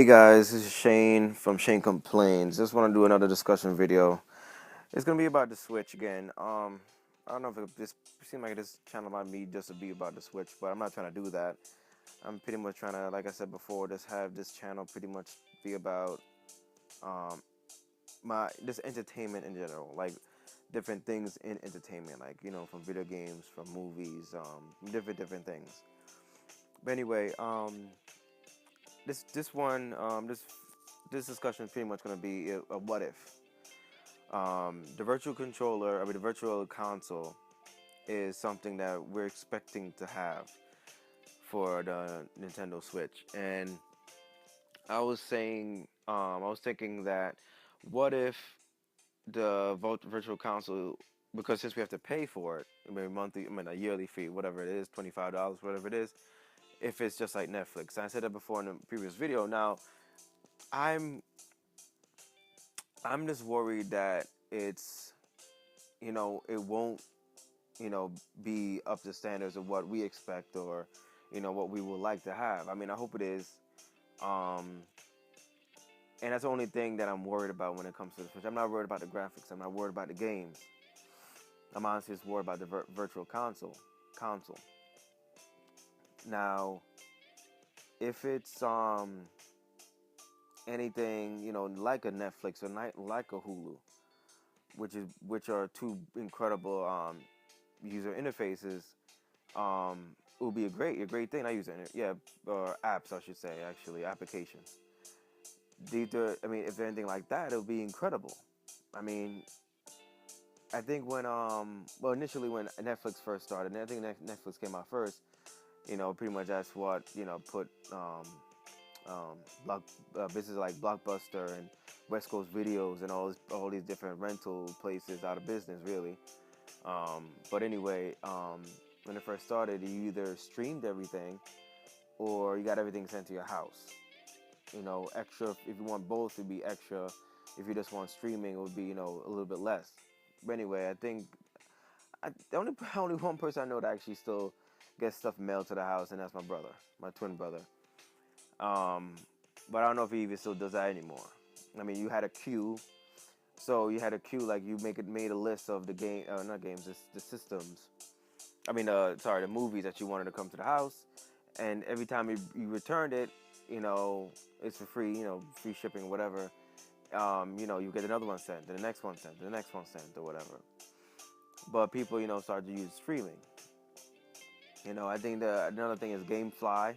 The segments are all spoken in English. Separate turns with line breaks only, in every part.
Guys, this is Shane from Shane Complains. Just want to do another discussion video. It's gonna be about the Switch again. I don't know if this seems like this channel might be just to be about the Switch, but I'm not trying to do that. I'm pretty much trying to, like I said before, just have this channel pretty much be about um my just entertainment in general, like different things in entertainment, like from video games, from movies, different things. But anyway, this one this discussion is pretty much going to be a what if. The virtual controller, the virtual console, is something that we're expecting to have for the Nintendo Switch. And I was thinking that what if the virtual console, because since we have to pay for it, monthly, a yearly fee, whatever it is, $25, whatever it is, if it's just like Netflix. I said that before in the previous video. Now, I'm I'm just worried that it won't, be up to standards of what we expect or, what we would like to have. I mean, I hope it is. Um, and that's the only thing that I'm worried about when it comes to the Switch. I'm not worried about the graphics. I'm not worried about the games. I'm honestly just worried about the virtual console. Now, if it's anything, like a Netflix or like a Hulu, which are two incredible user interfaces, it would be a great thing. I use it, yeah, or apps, I should say, actually, applications. If they're anything like that, it would be incredible. I mean, I think initially when Netflix first started, and I think Netflix came out first, pretty much that's what, put block businesses like Blockbuster and West Coast Videos and all these different rental places out of business, really. But anyway, when it first started, you either streamed everything or you got everything sent to your house. Extra, if you want both, it'd be extra. If you just want streaming, it would be, a little bit less. But anyway, I think the only one person I know that actually still gets stuff mailed to the house, and that's my brother, my twin brother. Um, but I don't know if he even still does that anymore. I mean, you had a queue. So you had a queue, like you made a list of the not games, the systems. The movies that you wanted to come to the house, and every time you returned it, it's for free, free shipping or whatever. You get another one sent, then the next one sent, the next one sent, or whatever. But people, started to use streaming. I think another thing is GameFly,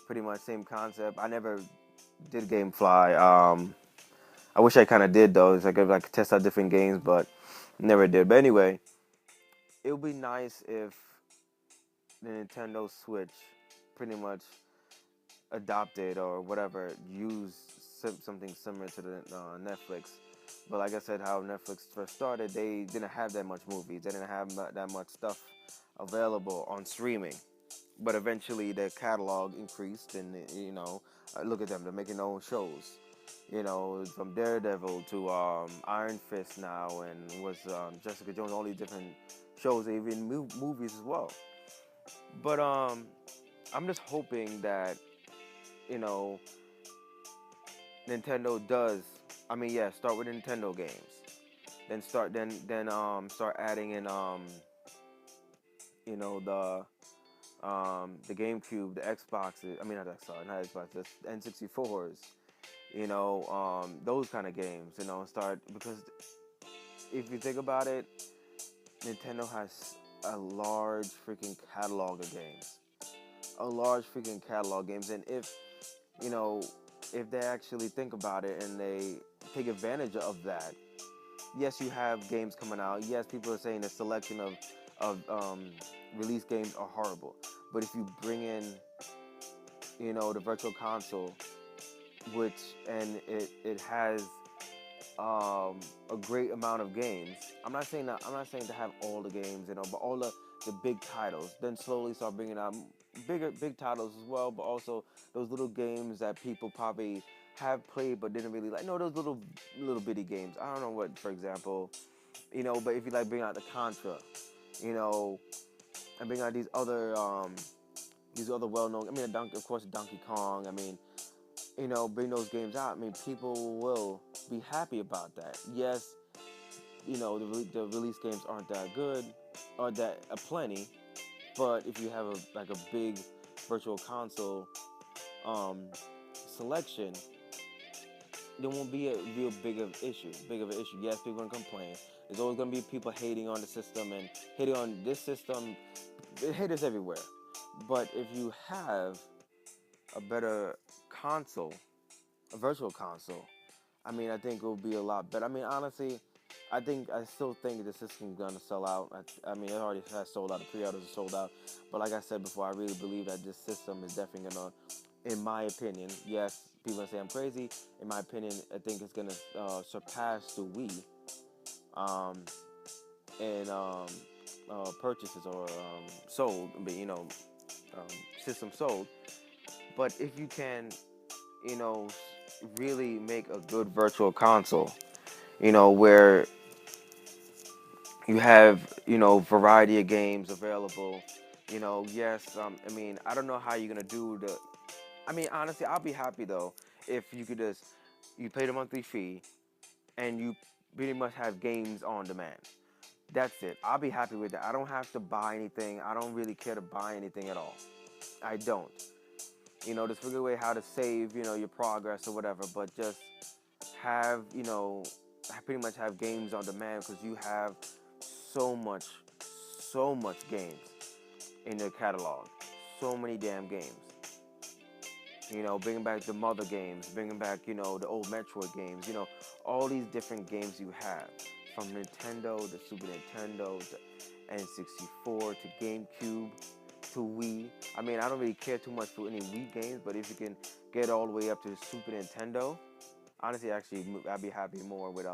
pretty much same concept. I never did GameFly. I wish I kind of did though. It's like I could test out different games, but never did. But anyway, it would be nice if the Nintendo Switch pretty much adopted or whatever used something similar to the Netflix. But like I said, how Netflix first started, they didn't have that much movies. They didn't have that much stuff available on streaming. But eventually, their catalog increased, and look at them. They're making their own shows. From Daredevil to Iron Fist now, and was Jessica Jones. All these different shows, even movies as well. But I'm just hoping that you know Nintendo does. Start with Nintendo games, then start adding in the GameCube, the Xboxes. Not Xbox, the N64s. Those kind of games. Start because if you think about it, Nintendo has a large freaking catalog of games, and you know, if they actually think about it and they take advantage of that, yes, you have games coming out. Yes, people are saying the selection of release games are horrible, but if you bring in, the virtual console, which and it has a great amount of games. I'm not saying to have all the games, but all the big titles. Then slowly start bringing out big titles as well, but also those little games that people probably have played but didn't really like. No, those little bitty games. I don't know what, for example, But if you like bring out the Contra, you know, and bring out these other well known. Of course, Donkey Kong. bring those games out, I mean, people will be happy about that. Yes, the release games aren't that good, or that plenty, but if you have a big virtual console um, selection, there won't be a real big of an issue. Yes, people are gonna complain. There's always gonna be people hating on the system and hating on this system. Haters everywhere. But if you have a better console, a virtual console, I mean, I think it will be a lot better. I mean, honestly, I still think the system's gonna sell out. I mean, it already has sold out. The pre-orders are sold out. But like I said before, I really believe that this system is definitely gonna, in my opinion, yes, people gonna say I'm crazy. In my opinion, I think it's gonna surpass the Wii um, in purchases or sold. But system sold. But if you can, you know, really make a good virtual console, where you have, variety of games available. Yes, I mean, I don't know how you're gonna do the. I mean, honestly, I'll be happy though if you could just you pay the monthly fee and you pretty much have games on demand. That's it. I'll be happy with that. I don't have to buy anything. I don't really care to buy anything at all. I don't. Just figure a way how to save, your progress or whatever. But just have, pretty much have games on demand because you have so much, so much games in your catalog. So many damn games. Bringing back the Mother games, bringing back, the old Metroid games, all these different games you have. From Nintendo to Super Nintendo to N64 to GameCube to Wii. I mean, I don't really care too much for any Wii games, but if you can get all the way up to the Super Nintendo, honestly, actually, I'd be happy more with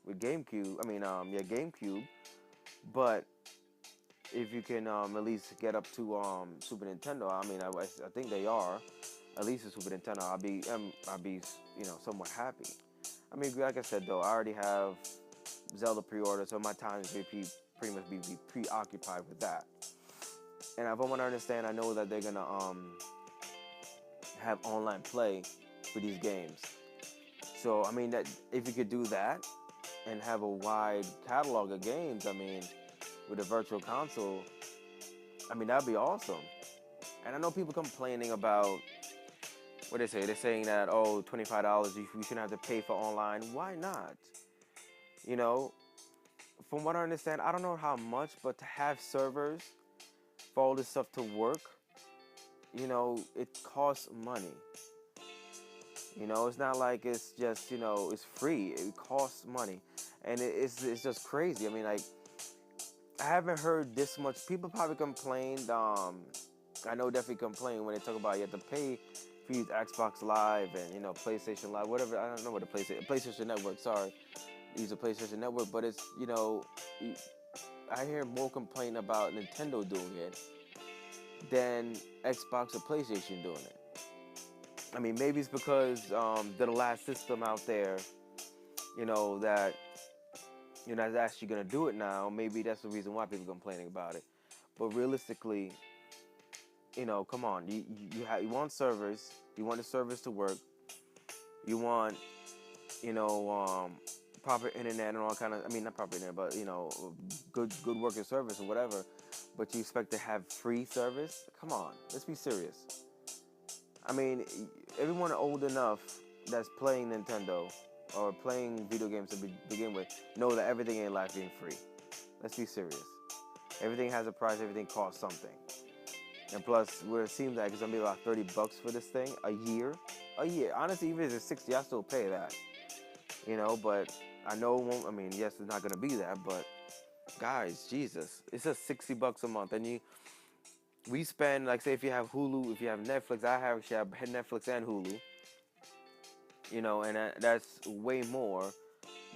GameCube. I mean, yeah, GameCube. But if you can at least get up to Super Nintendo, I mean, I think they are. At least the Super Nintendo, I'll be somewhat happy. I mean, like I said though, I already have Zelda pre-order, so my time is pretty much be preoccupied with that. And if I want to understand, I know that they're gonna have online play for these games. So I mean that if you could do that and have a wide catalog of games, I mean, with a virtual console, I mean that'd be awesome. And I know people complaining about what they say. They're saying that $25 you shouldn't have to pay for online. Why not? You know, from what I understand, I don't know how much, but to have servers for all this stuff to work, it costs money. It's not like it's just it's free. It costs money, and it's just crazy. I mean, like I haven't heard this much. People probably complained. I know definitely complain when they talk about you have to pay for use Xbox Live and PlayStation Live, whatever. I don't know what the PlayStation Network. Sorry, use the PlayStation Network, but it's I hear more complaint about Nintendo doing it than Xbox or PlayStation doing it. I mean, maybe it's because they're the last system out there, that that's actually gonna do it now. Maybe that's the reason why people are complaining about it. But realistically, come on, you want servers, you want the servers to work, you want proper internet and all kind of. I mean, not proper internet, but good working service or whatever. But you expect to have free service? Come on, let's be serious. I mean, everyone old enough that's playing Nintendo or playing video games to begin with know that everything in life ain't free. Let's be serious. Everything has a price. Everything costs something. And plus, what it seems like it's gonna be about $30 for this thing a year. A year. Honestly, even if it's 60, I still pay that. But I know it won't. I mean, yes, it's not gonna be that, but guys, Jesus, it's just $60 a month, and we spend, like, say if you have Hulu, if you have Netflix, I actually have Netflix and Hulu, and that's way more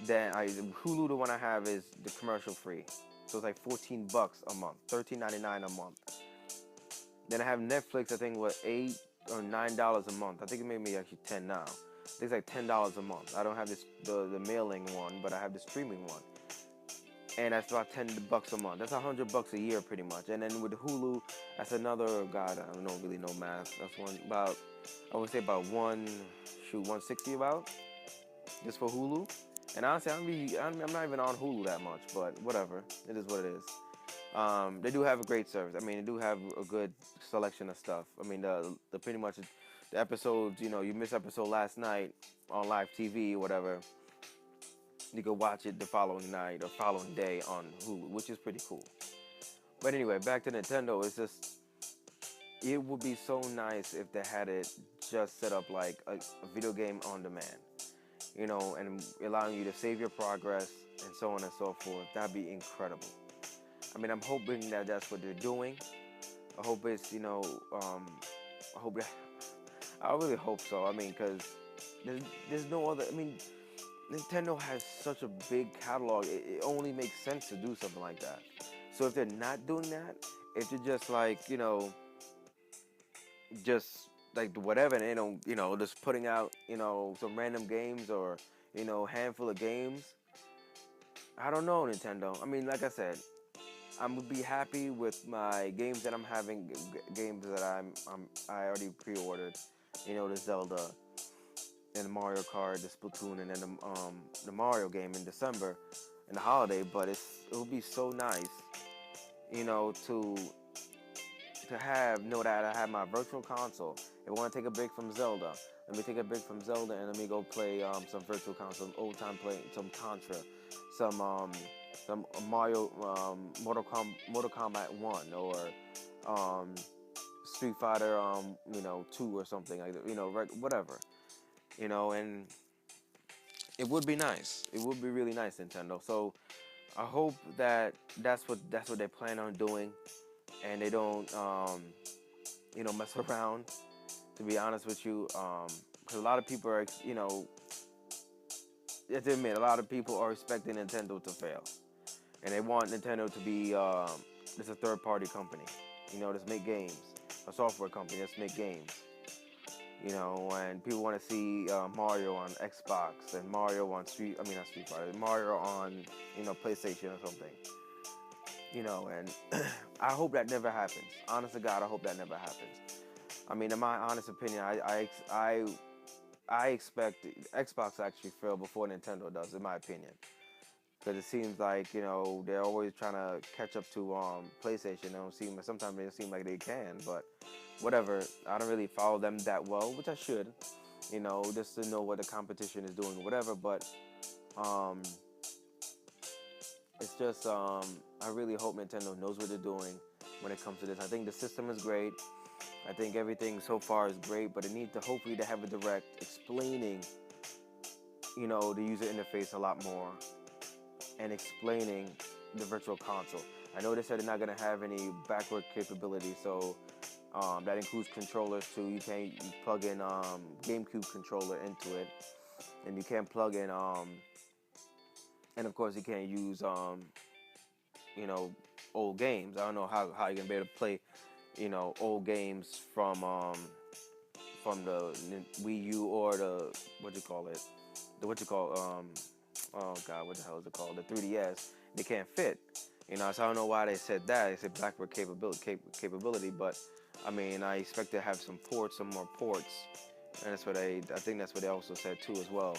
than Hulu. The one I have is the commercial free, so it's like $14 a month, $13.99 a month. Then I have Netflix. I think $8 or $9 a month. I think it made me actually 10 now. I think it's like $10 a month. I don't have the mailing one, but I have the streaming one. and that's about $10 a month. That's $100 a year, pretty much. And then with Hulu, that's another. God, I don't really know math. That's one about. I would say about 160 about just for Hulu. And honestly, I'm not even on Hulu that much, but whatever. It is what it is. They do have a great service. I mean, they do have a good selection of stuff. I mean, the pretty much the episodes. You missed episode last night on live TV, or whatever. You could watch it the following night or following day on Hulu, which is pretty cool. But anyway, back to Nintendo. It's just it would be so nice if they had it just set up like a video game on demand, and allowing you to save your progress and so on and so forth. That'd be incredible. I mean, I'm hoping that that's what they're doing. I hope it's, I hope that, I really hope so. I mean, because there's no other, I mean, Nintendo has such a big catalog. It only makes sense to do something like that. So if they're not doing that, if they're just like, just like whatever, and they don't, just putting out, some random games or, handful of games. I don't know, Nintendo. I mean, like I said, I'm gonna be happy with my games that I'm having, games that I already pre-ordered. The Zelda and the Mario Kart, the Splatoon, and then the Mario game in December, in the holiday. But it would be so nice, to have know that I have my virtual console. If I want to take a break from Zelda, let me take a break from Zelda and let me go play some virtual console, some old time play, some Contra, some Mario, Mortal Kombat 1, or Street Fighter 2 or something like that, whatever, and it would be nice. It would be really nice, Nintendo. So I hope that that's what they plan on doing, and they don't mess around. To be honest with you, because a lot of people are, you have to admit, a lot of people are expecting Nintendo to fail, and they want Nintendo to be just a third-party company, just make games, a software company that's make games, and people want to see Mario on Xbox and Mario on not Street Fighter, Mario on PlayStation or something, and I hope that never happens. Honest to God, I hope that never happens. I mean, in my honest opinion, I expect Xbox to actually fail before Nintendo does, in my opinion. Because it seems like, they're always trying to catch up to PlayStation. Sometimes they don't seem like they can, but whatever. I don't really follow them that well, which I should, just to know what the competition is doing or whatever. But it's just, I really hope Nintendo knows what they're doing when it comes to this. I think the system is great. I think everything so far is great, but it needs to hopefully to have a direct explaining, the user interface a lot more, and explaining the virtual console. I know they said they're not going to have any backward capability, so that includes controllers too. You plug in GameCube controller into it, and you can't plug in, and of course you can't use, old games. I don't know how you're going to be able to play, old games from the Wii U or the oh God, what the hell is it called? The 3DS. They can't fit. So I don't know why they said that. They said backward capability, but I mean, I expect to have some more ports, and I think that's what they also said too as well.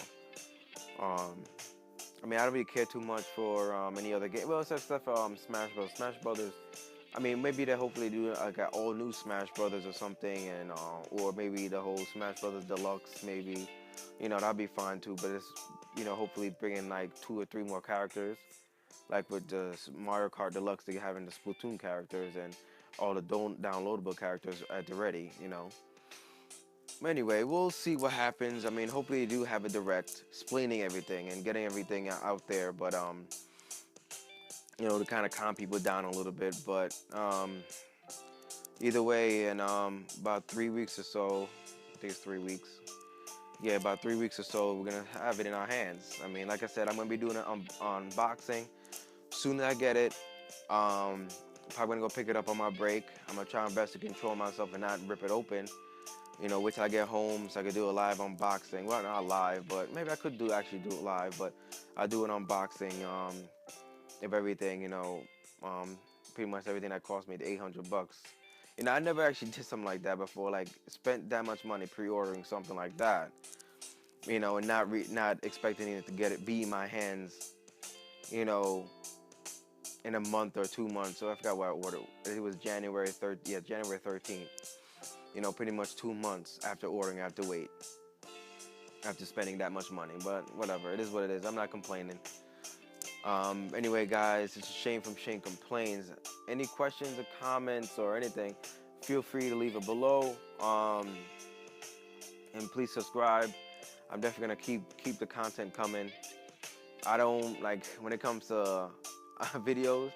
I mean, I don't really care too much for any other game. Well, except for Smash Bros. Smash Brothers. I mean, maybe they hopefully do like an all new Smash Brothers or something, and or maybe the whole Smash Brothers Deluxe. Maybe, that'd be fine too. But it's hopefully bringing like 2 or 3 more characters, like with the Mario Kart Deluxe, they having the Splatoon characters and all the downloadable characters at the ready. Anyway, we'll see what happens. I mean, hopefully they do have a direct explaining everything and getting everything out there, but to kind of calm people down a little bit. But either way, in about 3 weeks or so, I think it's 3 weeks. Yeah, about 3 weeks or so, we're gonna have it in our hands. I mean, like I said, I'm gonna be doing an unboxing. Soon as I get it, probably gonna go pick it up on my break. I'm gonna try my best to control myself and not rip it open. Wait till I get home so I could do a live unboxing. Well, not live, but maybe I could actually do it live, but I'll do an unboxing of everything, um, pretty much everything that cost me the $800. I never actually did something like that before, like spent that much money pre-ordering something like that, and not expecting it to get it be in my hands, you know, in a month or 2 months. So I forgot what I ordered. It was January 3rd, yeah, January 13th. Pretty much 2 months after ordering, I have to wait after spending that much money. But whatever, it is what it is. I'm not complaining. Anyway, guys, it's Shane from Shane Complains. Any questions or comments or anything, feel free to leave it below. And please subscribe. I'm definitely gonna keep the content coming. I don't like when it comes to videos.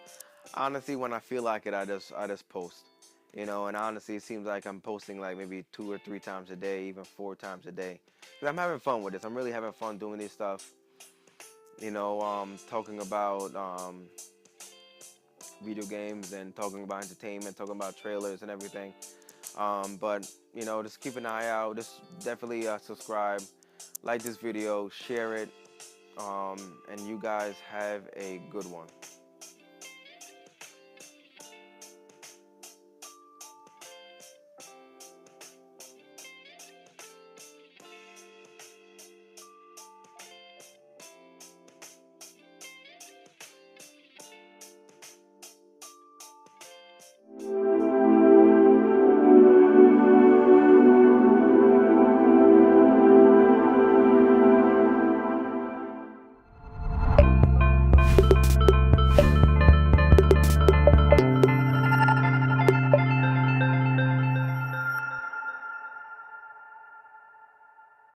Honestly, when I feel like it, I just post. And honestly, it seems like I'm posting like maybe 2 or 3 times a day, even 4 times a day. Cause I'm having fun with this. I'm really having fun doing this stuff. Talking about video games and talking about entertainment, talking about trailers and everything. But just keep an eye out. Just definitely subscribe, like this video, share it, and you guys have a good one.